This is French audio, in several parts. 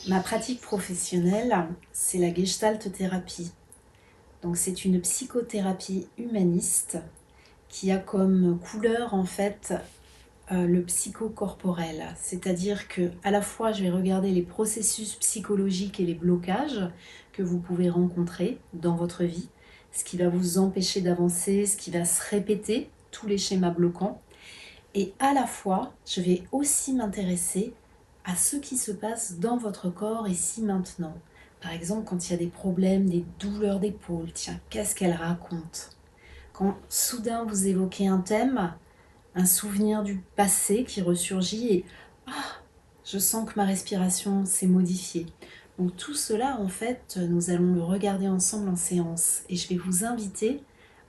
Ma pratique professionnelle, c'est la Gestalt thérapie. Donc c'est une psychothérapie humaniste qui a comme couleur en fait le psychocorporel. C'est-à-dire que à la fois je vais regarder les processus psychologiques et les blocages que vous pouvez rencontrer dans votre vie, ce qui va vous empêcher d'avancer, ce qui va se répéter, tous les schémas bloquants. Et à la fois, je vais aussi m'intéresser à ce qui se passe dans votre corps ici maintenant. Par exemple, quand il y a des problèmes, des douleurs d'épaule, tiens, qu'est-ce qu'elle raconte? Quand soudain vous évoquez un thème, un souvenir du passé qui ressurgit et ah, je sens que ma respiration s'est modifiée. Donc tout cela, en fait, nous allons le regarder ensemble en séance et je vais vous inviter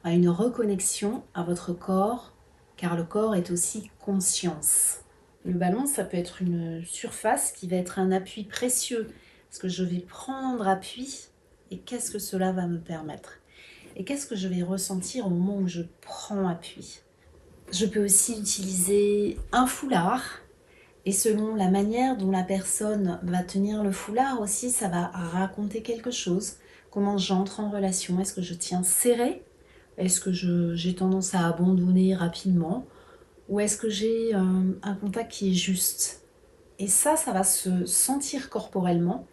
à une reconnexion à votre corps, car le corps est aussi conscience. Le ballon, ça peut être une surface qui va être un appui précieux, parce que je vais prendre appui et qu'est-ce que cela va me permettre? Et qu'est-ce que je vais ressentir au moment où je prends appui? Je peux aussi utiliser un foulard, et selon la manière dont la personne va tenir le foulard aussi, ça va raconter quelque chose. Comment j'entre en relation? Est-ce que je tiens serré? Est-ce que j'ai tendance à abandonner rapidement? Ou est-ce que j'ai un contact qui est juste? Et ça va se sentir corporellement.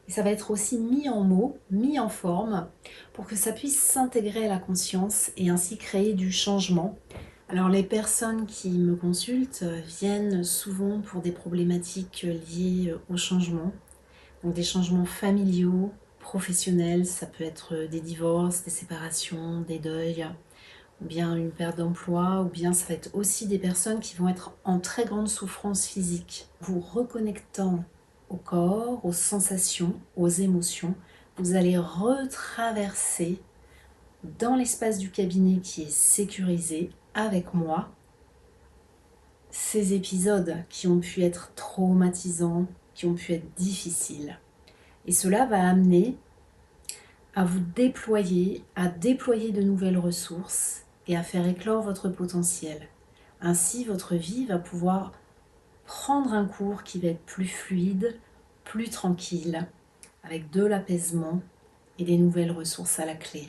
Et ça va être aussi mis en mots, mis en forme, pour que ça puisse s'intégrer à la conscience et ainsi créer du changement. Alors les personnes qui me consultent viennent souvent pour des problématiques liées au changement, donc des changements familiaux, professionnels, ça peut être des divorces, des séparations, des deuils, ou bien une perte d'emploi, ou bien ça va être aussi des personnes qui vont être en très grande souffrance physique. Vous reconnectant au corps, aux sensations, aux émotions, vous allez retraverser dans l'espace du cabinet qui est sécurisé avec moi ces épisodes qui ont pu être traumatisants, qui ont pu être difficiles. Et cela va amener à vous déployer, à déployer de nouvelles ressources et à faire éclore votre potentiel. Ainsi, votre vie va pouvoir prendre un cours qui va être plus fluide, plus tranquille, avec de l'apaisement et des nouvelles ressources à la clé.